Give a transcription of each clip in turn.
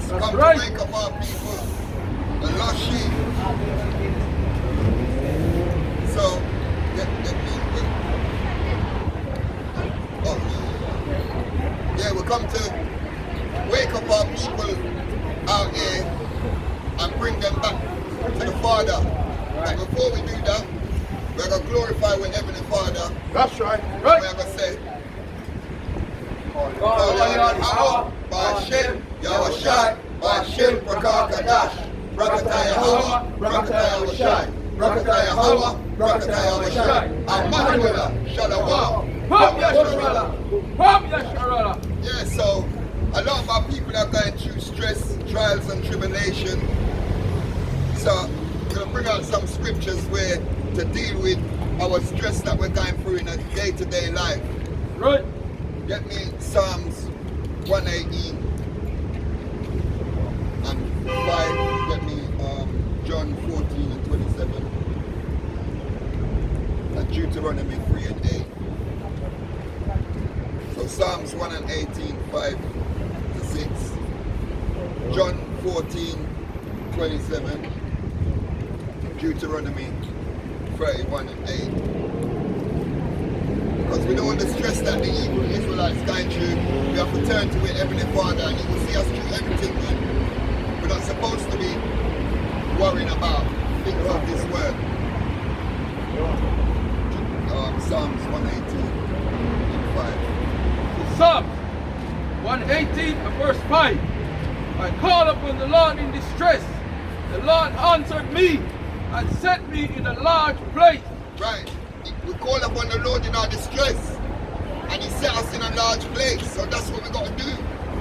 That's come right. To wake up our people, the lost sheep. So, yeah, we come to wake up our people out here and bring them back to the Father. Right. And before we do that, we're going to glorify with Heavenly Father. That's right. We're going to say, Yahawah, bahasham, Yahawashi, bahasham, Rakata Yahawah, Rakata Yahawashi, Rakata Yahawah, Rakata Yahawashi, Amanuela, Shalawah, Pam Yasharala. Yeah, so a lot of our people are going through stress, trials and tribulation. So I'm going to bring out some scriptures where to deal with our stress that we're going through in a day-to-day life. Right. Get me Psalms 118 and 5. Get me John 14 and 27. And Deuteronomy 3 and 8. So Psalms 118, 5 to 6. John 14, 27. Deuteronomy 31 and 8. Because we don't want the stress that the evil Israelites going through. We have to turn to it, Heavenly Father, and He will see us through everything. Man. We're not supposed to be worrying about things of this world. Psalms 118 and 5. Psalms 118 and verse 5. I called upon the Lord in distress. The Lord answered me and set me in a large place. Right. We call upon the Lord in our distress, and He set us in a large place. So that's what we got to do.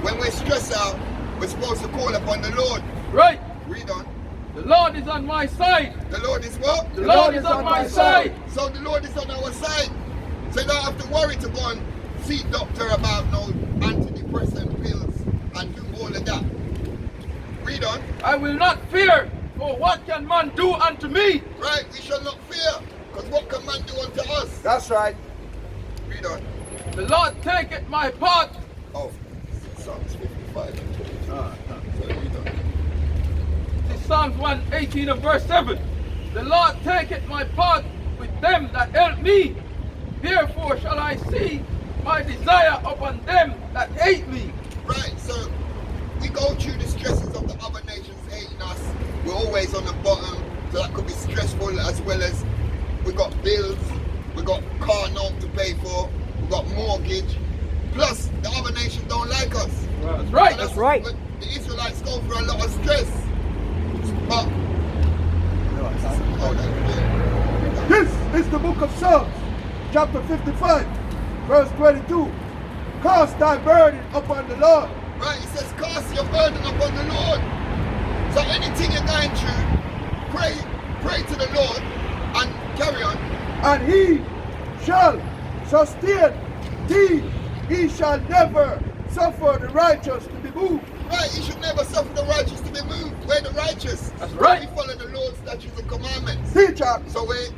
When we're stressed out, we're supposed to call upon the Lord. Right. Read on. The Lord is on my side. The Lord is what? The Lord is on my side. So the Lord is on our side. So you don't have to worry to go and see doctor about no antidepressant pills and do all of that. Read on. I will not fear, for what can man do unto me? Right, we shall not fear. Because what can man do unto us? That's right. Read on. The Lord taketh my part. Oh, Psalms 55. So read on. This is Psalms 118 and verse 7. The Lord taketh my part with them that help me. Therefore shall I see my desire upon them that hate me. Right, so we go through the stresses of the other nations hating us. We're always on the bottom, so that could be stressful, as well as we got bills, we got car note to pay for, we got mortgage. Plus, the other nations don't like us. That's right. That's right. The Israelites go through a lot of stress. But this is the book of Psalms, chapter 55, verse 22. Cast thy burden upon the Lord. Right, it says cast your burden upon the Lord. So anything you're going through, pray to the Lord and carry on. And He shall sustain thee. He shall never suffer the righteous to be moved. Right, He should never suffer the righteous to be moved. We're the righteous. That's right. We follow the Lord's statutes and commandments. Teacher. So we're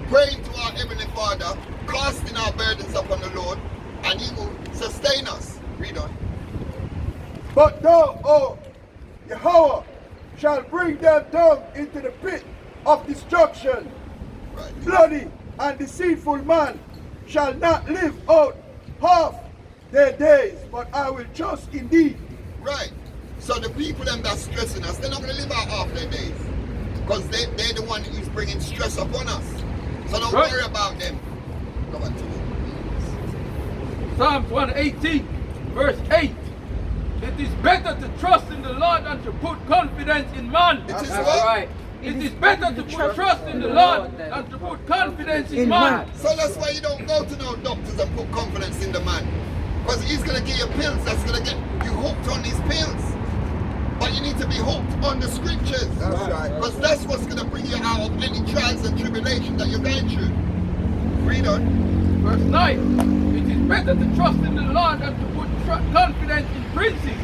praying to our Heavenly Father, casting our burdens upon the Lord, and He will sustain us. Read on. But thou, O Yahawah, shall bring them down into the pit of destruction. Right. Bloody and deceitful man shall not live out half their days, but I will trust in thee. Right. So the people them that's stressing us, they're not going to live out half their days. Because they're the one who's bringing stress upon us. So don't worry about them. Go on to it. Psalms 118, verse 8. It is better to trust in the Lord than to put confidence in man. It is what? Right. It is better to put trust in the Lord than to put confidence in man. So that's why you don't go to no doctors and put confidence in the man. Because he's going to give you pills that's going to get you hooked on these pills. But you need to be hooked on the scriptures. That's right. Because that's what's going to bring you out of any trials and tribulation that you're going through. Read on. Verse 9. It is better to trust in the Lord than to put confidence in princes.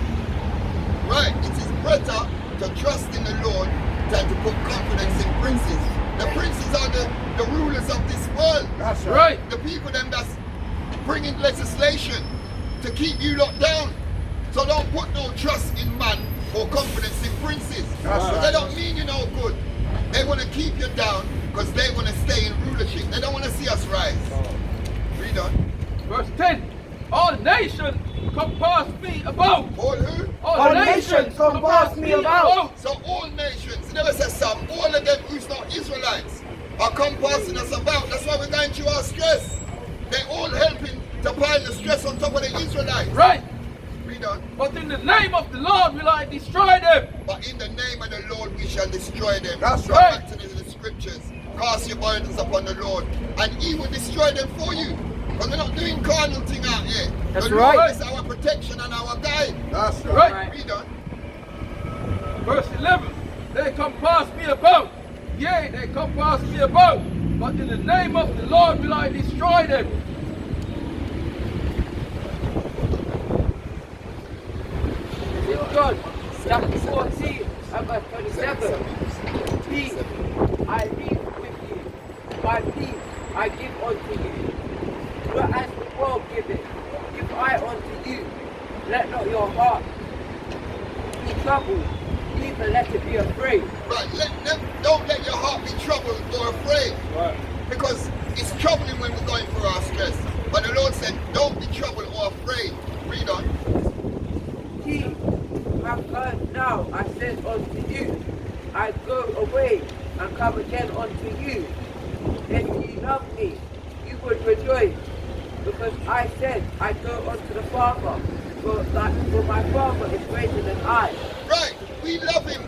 Right. It is better to trust in the Lord than to put confidence in princes. The princes are the rulers of this world. That's Right. The people them that's bringing legislation to keep you locked down. So don't put no trust in man or confidence in princes. That's Because right. they don't mean you no good. They want to keep you down because they want to stay in rulership. They don't want to see us rise. Read on. Verse 10. All nations compass me about. All who? All nations compass me about. So all nations, it never says some, all of them who's not Israelites are compassing us about. That's why we're going through our stress. They're all helping to pile the stress on top of the Israelites. Right. Read on. But in the name of the Lord will I destroy them. But in the name of the Lord we shall destroy them. That's Go right. back to the scriptures. Cast your burdens upon the Lord, and he will destroy them for you. Because we're not doing carnal thing out here. That's the right. Lord is our protection and our guide. That's Right. right. Read on. Verse 11. They compass me about. Yea, they compass me about. But in the name of the Lord will I destroy them. John, chapter 14, and verse 27. Peace I leave with you, my peace I give unto you. Not as the world giveth, give I unto you. Let not your heart be troubled, neither let it be afraid. Right, don't let your heart be troubled or afraid. Right. Because it's troubling when we're going through our stress. But the Lord said, don't be troubled or afraid. Read on. He have heard now, I said unto you, I go away and come again unto you. If ye love me, you would rejoice, because I said, I go unto the Father, for my Father is greater than I. Right, we love him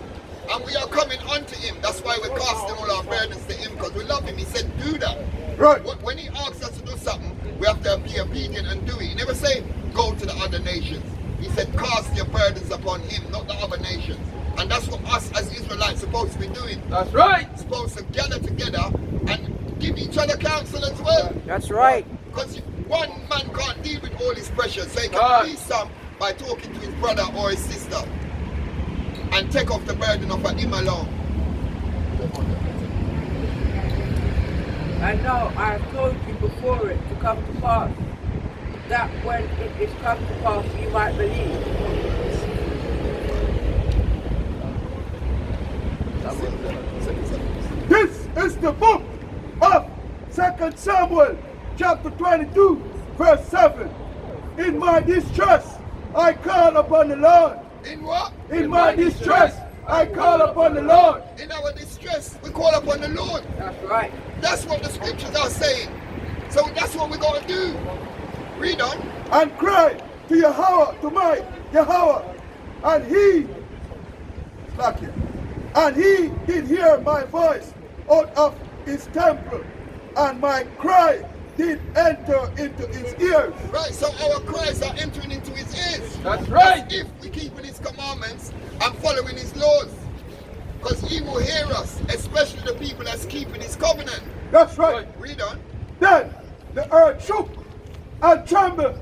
and we are coming unto him. That's why we're casting all our burdens to him, because we love him. He said, do that. Right. When he asks us to do something, we have to be obedient and do it. He never say, go to the other nations. He said, cast your burdens upon him, not the other nations. And that's what us as Israelites supposed to be doing. That's right. Supposed to gather together and give each other counsel as well. That's right. Because one man can't deal with all his pressures. So he can Right. release some by talking to his brother or his sister. And take off the burden of him alone. And now I have told you before it to come to pass, that when it is come to pass you might believe. This is the book of 2 Samuel, chapter 22, verse 7. In my distress, I call upon the Lord. In what? In my distress, I call upon the Lord. In our distress, we call upon the Lord. That's right. That's what the scriptures are saying. So that's what we're going to do. Read on. And cry to Yahawah, to my Yahawah. And he, like it, and he did hear my voice out of his temple, and my cry did enter into his ears. Right, so our cries are entering into his ears. That's right. As if we keeping his commandments and following his laws. Because he will hear us, especially the people that's keeping his covenant. That's right. Read on. Then the earth shook and trembled,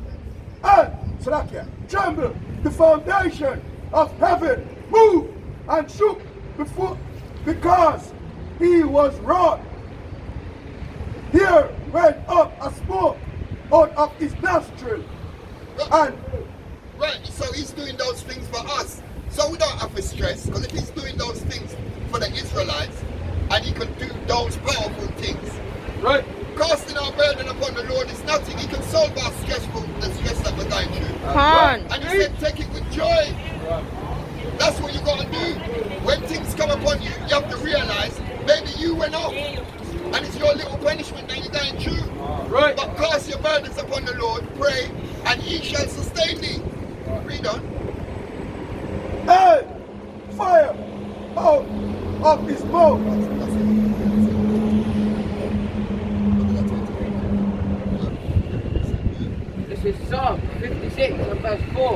and Salakia, trembled. The foundation of heaven moved and shook before, because he was wroth. Here went up a smoke out of his nostril, and Right, so he's doing those things for us. So we don't have to stress, because if he's doing those things for the Israelites, and he can do those powerful things, Right. casting our burden upon the Lord is nothing. He can solve our the stress that we're going through. And he said, take it with joy. That's what you got to do. When things come upon you, you have to realize maybe you went off, and it's your little punishment that you're going through. Right. But cast your burdens upon the Lord, pray, and he shall sustain thee. Read on. and fire out of his mouth. This is Psalm 56 and verse 4.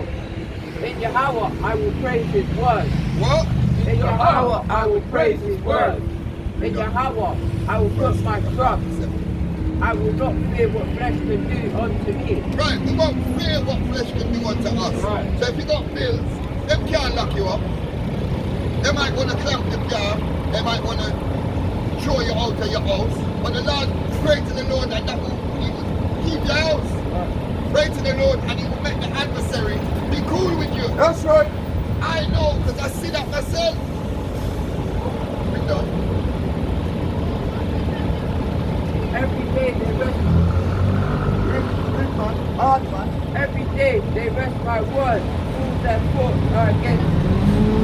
In Yahawah I will praise his word. What? In Yahawah I will praise his word. In Yahawah I will put my trust. I will not fear what flesh can do unto me. Right, we won't fear what flesh can do unto us. Right. So if you got bills, them can't lock you up. They might want to clamp the car. They might want to throw you out of your house. But the Lord, pray to the Lord that he will keep your house. Pray to the Lord and he will make the adversary be cool with you. That's right. I know because I see that myself. Read on. Every day they rest. Big man, hard man. Every day they rest my word. Fools that thoughts are against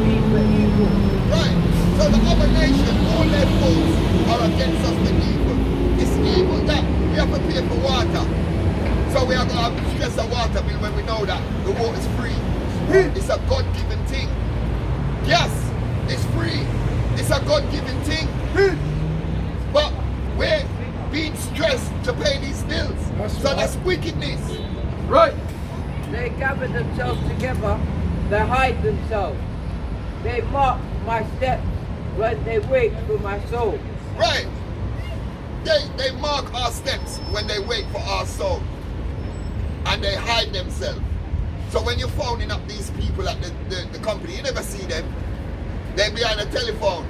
me for evil. Right. So the other nation, all their faults are against us for evil. It's evil that we have to pay for water. So we are going to have to stress a water bill when we know that the water is free. It's a God-given thing. Yes, it's free. It's a God-given thing. But we're being stressed to pay these bills. That's wickedness. Right. They gather themselves together. They hide themselves. They mark my steps when they wait for my soul. Right. They mark our steps when they wait for our soul. And they hide themselves. So when you're phoning up these people at the company, you never see them. They're behind a telephone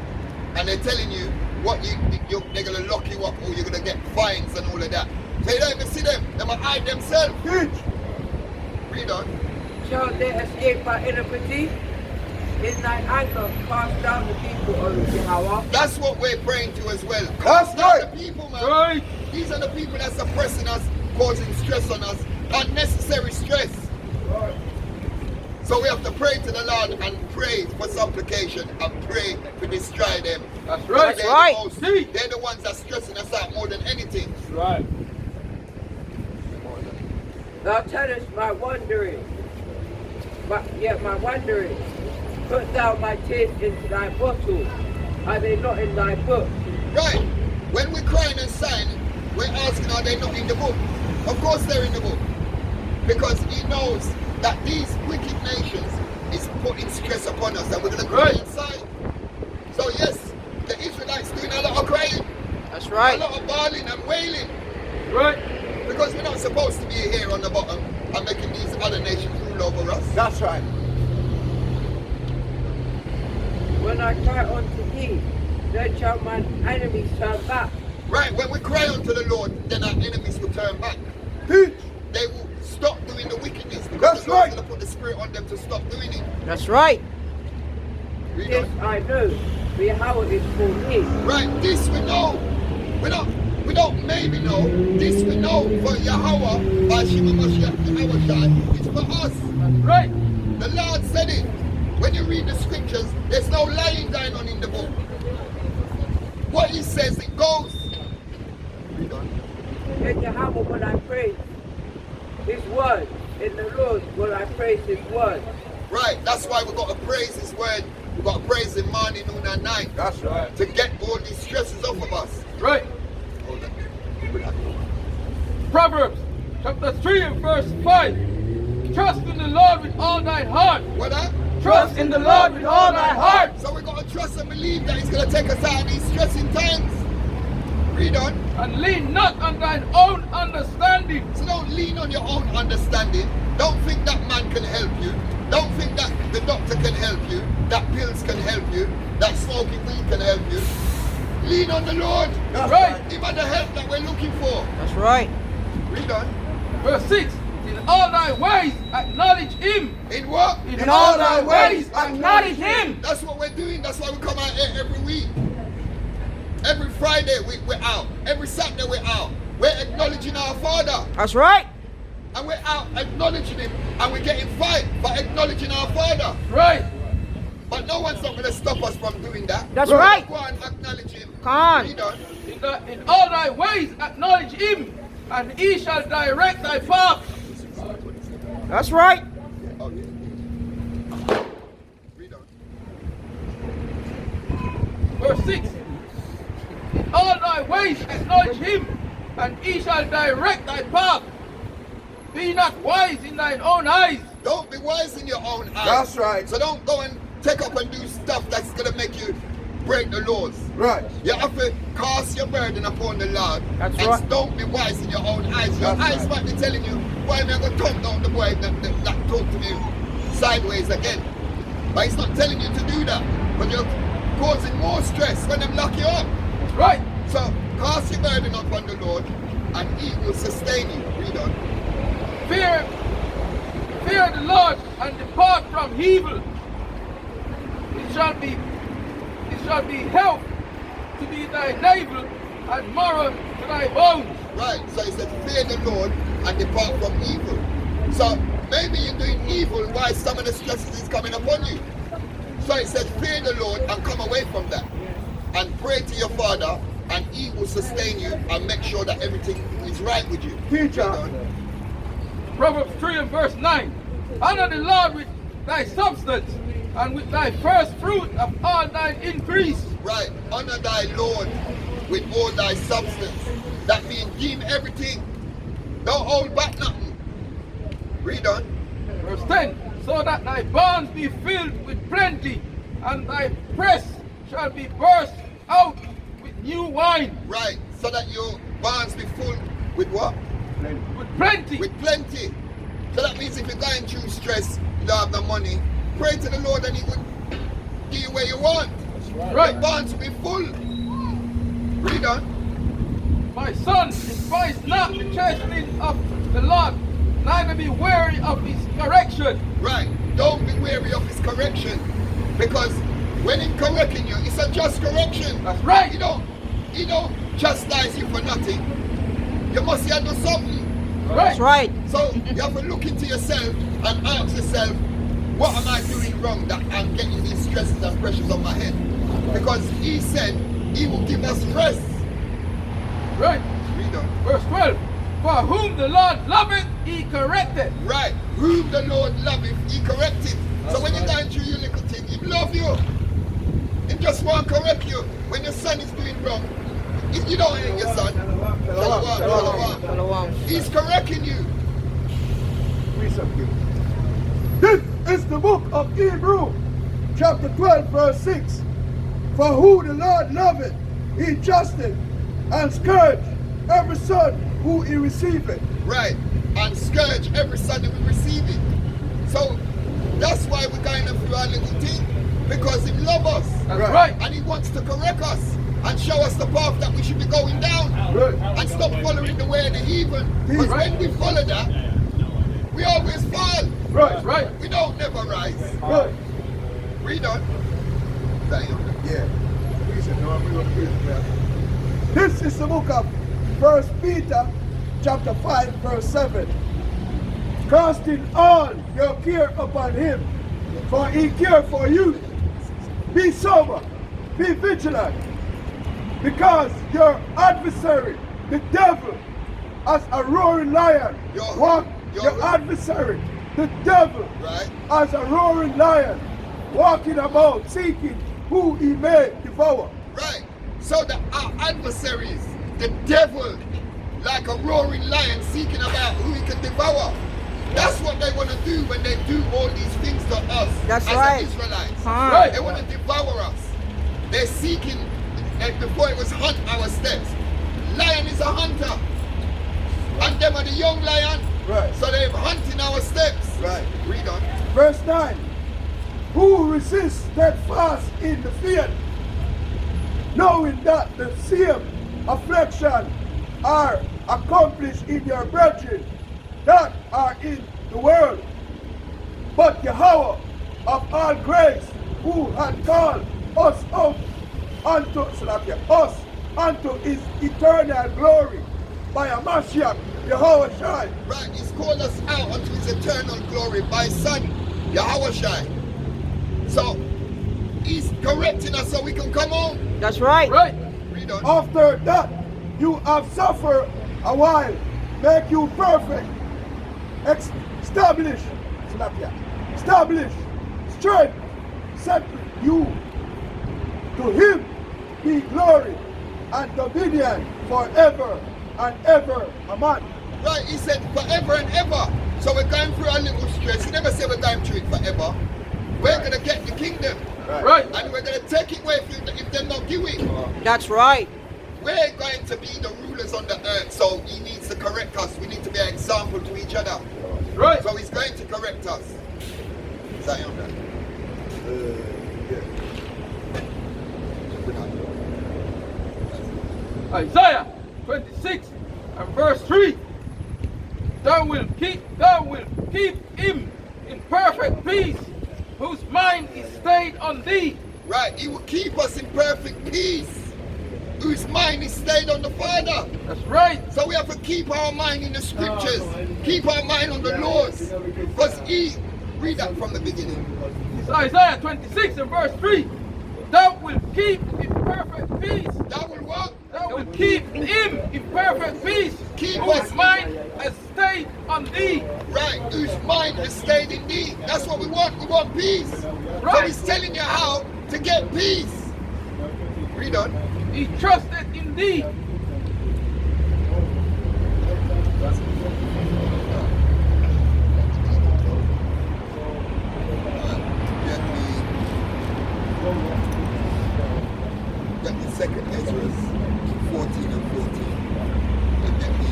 and they're telling you what they're going to lock you up or you're going to get fines and all of that. So you don't even see them. They might hide themselves. Read on. Shall they escape by iniquity? In thy anger, cast down the people, O Yahawah. That's what we're praying to as well. That's Cast down right. the people, man. Right. These are the people that's oppressing us, causing stress on us, unnecessary stress. So we have to pray to the Lord and pray for supplication and pray to destroy them. That's right. They're right. They're the ones that's stressing us out more than anything. That's right. Thou tellest my wandering. My wandering. Put thou my tears into thy bottle. Are they not in thy book? Right. When we're crying and sighing, we're asking, are they not in the book? Of course they're in the book. Because he knows that these wicked nations is putting stress upon us and we're going to cry inside. So yes, the Israelites doing a lot of crying. That's A right. lot of bawling and wailing. Right. Because we're not supposed to be here on the bottom and making these other nations rule over us. That's right. When I cry unto thee, then shall my enemies turn back. Right, when we cry unto the Lord, then our enemies will turn back. Teach. They will stop doing the wickedness because That's the Lord's right. going to put the Spirit on them to stop doing it. That's right. Read This on. I know. Yahawah is for me. Right, this we know. We don't maybe know. This we know for Yahawashi, Yahawashi, it's for us. That's right. The Lord said it. When you read the scriptures, there's no lying going on in the book. What he says, it goes. Read on. In Yahawah will I praise his word. In the Lord will I praise his word. Right, that's why we've got to praise his word. We've got to praise him morning, noon and night. That's right. To get all these stresses off of us. Right. Hold on. Proverbs chapter 3 and verse 5. Trust in the Lord with all thine heart. What that? Trust in the Lord with all thy heart. So we've got to trust and believe that he's going to take us out of these stressing times. Read on. And lean not on thine own understanding. So don't lean on your own understanding. Don't think that man can help you. Don't think that the doctor can help you, that pills can help you, that smoking weed can help you. Lean on the Lord. That's Right. Give us the help that we're looking for. That's right. Read on. Verse 6. In all thy ways acknowledge him. In what? In all thy ways acknowledge him. That's what we're doing. That's why we come out here every week. Every Friday we're out. Every Saturday we're out. We're acknowledging our Father. That's right. And we're out acknowledging him. And we're getting fight by acknowledging our Father. Right. But no one's not going to stop us from doing that. That's right. Go and acknowledge him. Come on. Read on. In all thy ways acknowledge him, and he shall direct thy path. That's right. Oh, yeah. Read on. Verse 6. In all thy ways acknowledge him, and he shall direct thy path. Be not wise in thine own eyes. Don't be wise in your own eyes. That's right. So don't go and take up and do stuff that's going to make you break the laws. Right. You have to cast your burden upon the Lord. That's and right. don't be wise in your own eyes. Your That's eyes right. might be telling you, why am I going to talk down the boy that talk to me sideways again? But it's not telling you to do that. But you're causing more stress when they lock you up. Right. So cast your burden upon the Lord and he will sustain you. Read on. fear the Lord and depart from evil. It shall be health to be thy navel and marrow to thy bones. Right, so he said, fear the Lord and depart from evil. So maybe you're doing evil while some of the stresses is coming upon you. So he said, fear the Lord and come away from that. And pray to your Father, and he will sustain you and make sure that everything is right with you. Teacher. Proverbs 3 and verse 9. Honor the Lord with thy substance and with thy first fruit of all thine increase. Right, honor thy Lord with all thy substance. That means give everything. Don't hold back nothing. Read on. Verse 10. So that thy barns be filled with plenty, and thy press shall be burst out with new wine. Right, so that your barns be full with what? With plenty. With plenty. So that means if you're going through stress, you don't have no money, pray to the Lord and he will give you where you want. Right. Your barns will be full. Read on. My son, despise not the chastening of the Lord, neither be weary of his correction. Right, don't be weary of his correction. Because when he's correcting you, it's a just correction. That's right. He don't chastise you for nothing. You must have done something. That's right. So you have to look into yourself and ask yourself, what am I doing wrong that I'm getting these stresses and pressures on my head? Because he said he will give us rest. Right. Read on. Verse 12. For whom the Lord loveth, he correcteth. Right. Whom the Lord loveth, he correcteth. So when you're going through your little thing, he love you. He just want to correct you. When your son is doing wrong, you don't hate your son. Shalom. He's correcting you. This is the book of Hebrews, chapter 12, verse 6. For who the Lord loveth, he chasteth and scourge every son who he receiveth. Right. And scourge every son who will receive it. So that's why we're going through our little thing. Because he loves us. That's right. And he wants to correct us and show us the path that we should be going down. Right. And stop following the way of the heathen. Because when we follow that, we always fall. Right. Right. We don't never rise. Right. Read on. Yeah. This is the book of 1 Peter, chapter 5, verse 7. Casting all your care upon him, for he cares for you. Be sober, be vigilant, because your adversary, the devil, as a roaring lion, your adversary, the devil, Right. as a roaring lion, walking about seeking who he may devour. Right. So that our adversaries, the devil, like a roaring lion seeking about who he can devour. That's what they want to do when they do all these things to us. That's as right. Israelites. Huh. They want to devour us. They're seeking, and before it was hunt our steps. Lion is a hunter. And them are the young lion. Right. So they're hunting our steps. Right. Read on. Verse 9. Who resists steadfast in the faith, knowing that the same affliction are accomplished in your brethren that are in the world. But Yahawah of all grace, who had called us out unto his eternal glory by a Mashiach, Yahawashi. Right, he's called us out unto his eternal glory by son, Yahawashi. So, he's correcting us so we can come home. That's right. Right. Read on. After that, you have suffered a while, make you perfect, establish, strength, settle you. To him be glory and dominion forever and ever. Amen. Right, he said forever and ever. So we're going through a little stress. He never said we're going through it forever. We're going to get the kingdom. Right. And we're going to take it away from them if they're not give it. That's right. We're going to be the rulers on the earth. So he needs to correct us. We need to be an example to each other. Right. So he's going to correct us. Is that on that? Isaiah 26 and verse 3. Thou wilt keep him perfect peace, whose mind is stayed on thee. Right, he will keep us in perfect peace, whose mind is stayed on the Father. That's right. So we have to keep our mind in the scriptures, keep our mind on the Lord, because he, read that from the beginning. It's Isaiah 26 and verse 3. Thou wilt keep in perfect peace. That will what? Thou wilt keep him in perfect peace. Keep whose us. mind has stayed on thee. Right, whose mind has stayed in thee. That's what we want peace. So Right. he's telling you how to get peace. Read on. He trusted in thee. Get me second Ezra 14 and 14. And get me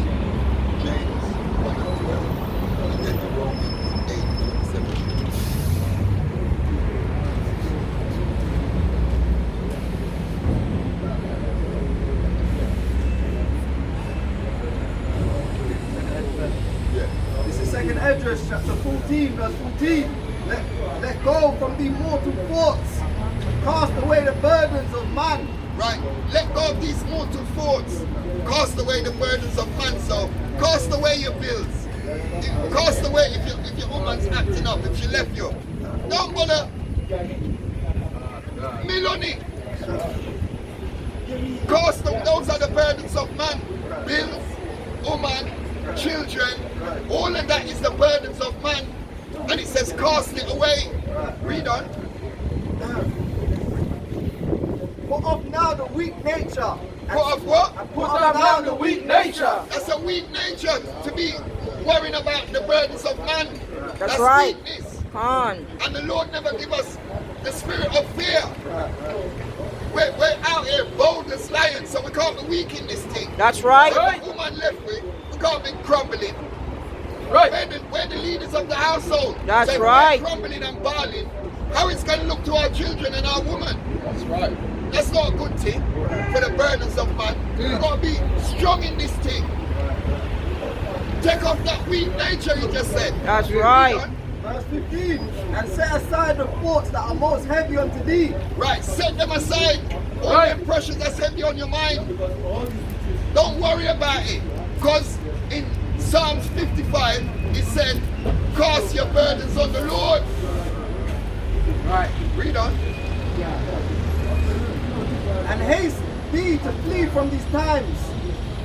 James 1 and 12. And get me Romans 8 and 27. Yeah. This is second Esdras chapter 14 verse 14. Let go from the mortal thoughts. Cast away the burdens of man. Right, let go of these mortal thoughts. Cast away the burdens of man. So cast away your bills. Cast away if your woman's acting up, if she left you. Don't bother. Mill on it. Cast them, those are the burdens of man. Bills, woman, children, all of that is the burdens of man. And it says cast it away. Read on. Put off now the weak nature. Put off what? Put off now the weak nature. That's a weak nature to be worrying about the burdens of man. That's right. weakness. Come on. And the Lord never give us the spirit of fear. We're out here bold as lions, so we can't be weak in this thing. That's right. So the woman left with, we can't be crumbling. Right. We're the leaders of the household. That's so if right. we're crumbling and barling, how it's going to look to our children and our woman? That's right. That's not a good thing for the burdens of man. We've got to be strong in this thing. Take off that weak nature you just said. That's right. Verse 15. And set aside the thoughts that are most heavy unto thee. Right, set them aside. All Right. them pressures that's heavy on your mind. Don't worry about it. Because in Psalms 55, it said, cast your burdens on the Lord. Right. Read on. And haste thee to flee from these times.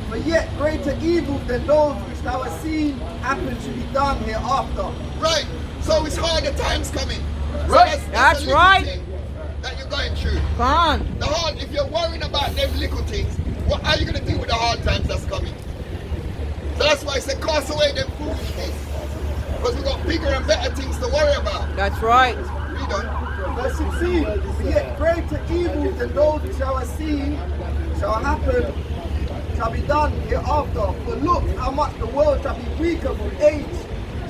For yet greater evils than those which thou hast seen happen to be done hereafter. Right, so it's harder times coming. So Right. That's a little right. thing that you're going through. Come on. The hard, if you're worrying about them little things, what are you going to deal with the hard times that's coming? So that's why I said cast away them foolishness. Because we've got bigger and better things to worry about. That's right. Read on. Verse 16. For yet greater evils than those which thou hast seen shall happen, shall be done hereafter. For look how much the world shall be weaker from age.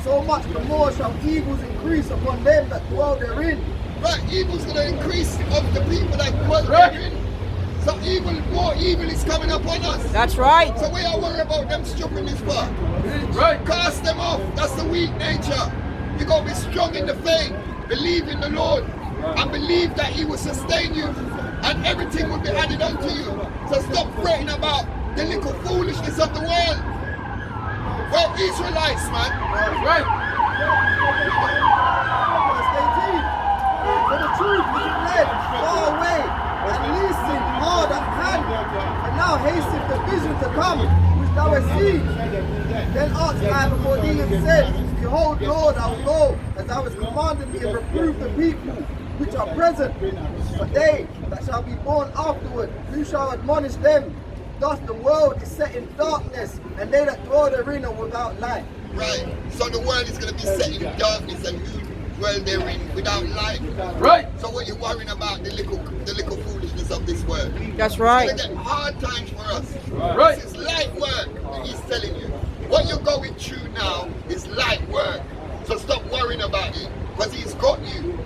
So much the more shall evils increase upon them that dwell therein. Right, evil's going to increase of the people that dwell Right. therein. So evil, more evil is coming upon us. That's right. So we are worried about them stupid this far. Right. Cast them off. That's the weak nature. You got to be strong in the faith. Believe in the Lord. And believe that he will sustain you. And everything will be added unto you. So stop fretting about the little foolishness of the world. We're Israelites, man. Right. Verse 18. For the truth is fled far away, and leasing hard at hand. And now hasteth the vision to come, which thou hast seen. Then asked I before thee and said, Behold, Lord, I will go, as thou hast commanded me, and reprove the people which are present. But they that shall be born afterward, who shall admonish them? Thus the world is set in darkness, and they that dwell therein are without light. Right. So the world is going to be set in darkness and you dwell therein without light. Right. So what you worrying about the little foolishness of this world? That's right. It's going to get hard times for us. Right. This is light work that he's telling you. What you're going through now is light work. So stop worrying about it because he's got you.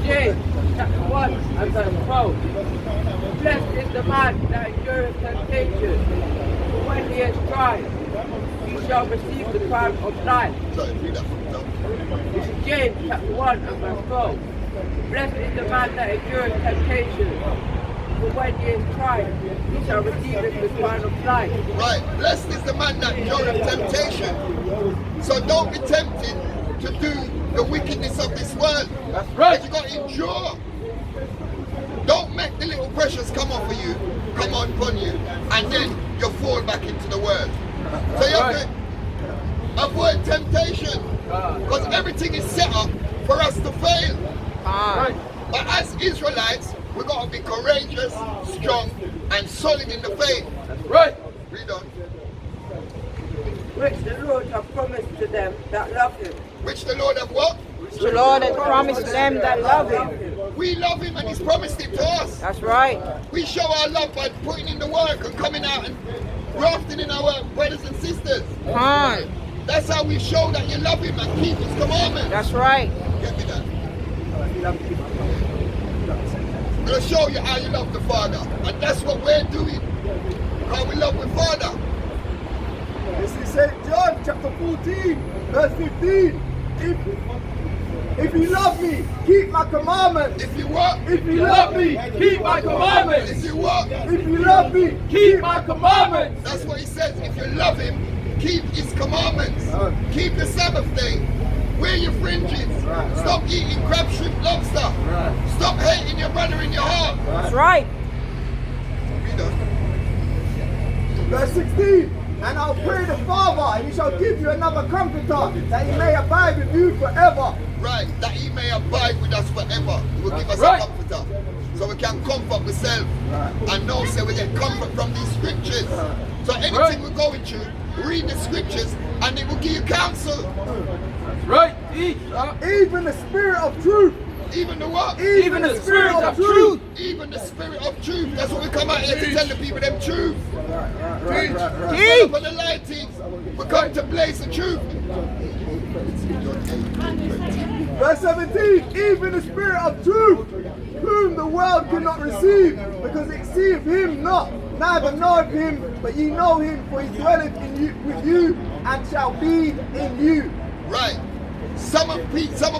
James chapter 1 and verse 12. Blessed is the man that endureth temptation, for when he is tried, he shall receive the crown of life. Sorry, read that. No. This is James chapter 1 and verse 12. Blessed is the man that endureth temptation, for when he is tried, he shall receive the crown of life. Right, blessed is the man that endureth temptation. So don't be tempted to do the wickedness of this world. That's right. But you got to endure. Don't make the little pressures come on upon you, and then you fall back into the world. So you have to avoid temptation, because everything is set up for us to fail. Right. But as Israelites, we got to be courageous, strong, and solid in the faith. That's right. Read on. Which the Lord hath promised to them that love him. Which the Lord have what? The Lord has promised them that love him. We love him and he's promised it to us. That's right. We show our love by putting in the work and coming out and grafting in our brothers and sisters. Come on. That's how we show that you love him and keep his commandments. That's right. Get me that. I'm going to show you how you love the Father. And that's what we're doing. How we love the Father. This is St. John chapter 14, verse 15. If you love me, keep my commandments. If you what? If you love me, Keep my commandments. If you what? if you love me, Keep my commandments. That's what he says. If you love him, keep his commandments. Keep the Sabbath day. Wear your fringes. Stop eating crab, shrimp, lobster. Stop hating your brother in your heart. That's right. Read on. verse 16. And I'll pray the Father, and he shall give you another comforter, that he may abide with you forever. Right, that he may abide with us forever. He will give us Right. a comforter. So we can comfort ourselves. And know say we get comfort from these scriptures. So anything Right. we're going through, read the scriptures and it will give you counsel. That's right. Eat. Even the Spirit of truth. Even the what? Even the Spirit of truth. Even the spirit of truth. That's what we come out here to tell the people them truth. Preach. Teach. For the lighting. We come to blaze the truth. Verse 17. Even the Spirit of truth, whom the world cannot receive, because it seeth him not, neither knoweth him, but ye know him, for he dwelleth in you, with you, and shall be in you. Right. Some of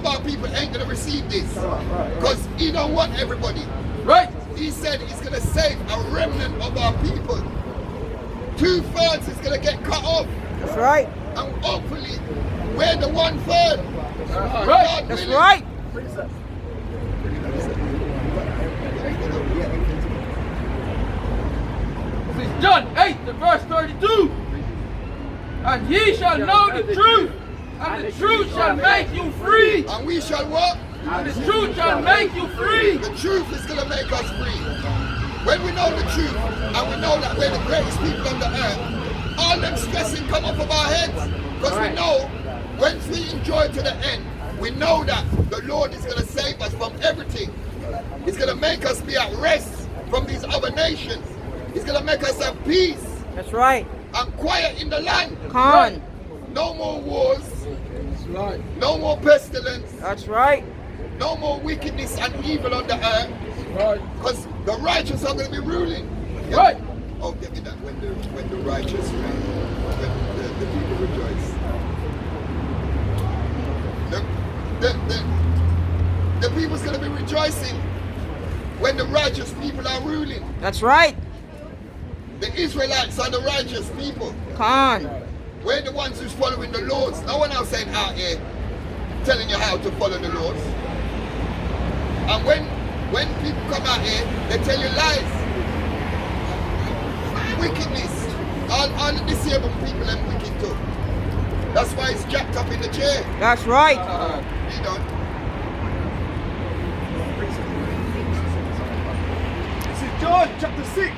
our people ain't going to receive this. Because he don't want everybody. Right. He said he's going to save a remnant of our people. 2/3 is going to get cut off. That's right. And hopefully, we're the 1/3. Right. That's right. This is John 8, the verse 32. And ye shall know the truth, and the truth shall make you free. And we shall what? And the truth shall make you free. The truth is going to make us free. When we know the truth, and we know that we're the greatest people on the earth, all them stressing come off of our heads. Because we know, once we enjoy to the end, we know that the Lord is going to save us from everything. He's going to make us be at rest from these other nations. He's going to make us have peace That's right. and quiet in the land. Come on. No more wars, That's right. no more pestilence, That's right. no more wickedness and evil on the earth. Right. Because the righteous are going to be ruling. Yeah. Right. Oh, get me that. When the righteous reign, when the people rejoice. The people's going to be rejoicing when the righteous people are ruling. That's right. The Israelites are the righteous people. Come on. We're the ones who's following the laws. No one else ain't out here telling you how to follow the laws. And when people come out here, they tell you lies. Wickedness. All the disabled people are wicked too. That's why it's jacked up in the chair. That's right. Read on. This is John chapter 6,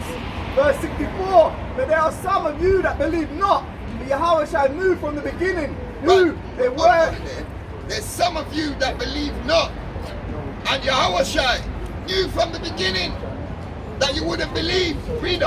verse 64. But there are some of you that believe not. The Yahawashi knew from the beginning who they were. There's some of you that believe not. And Yahawashi knew from the beginning that you wouldn't believe. Read on.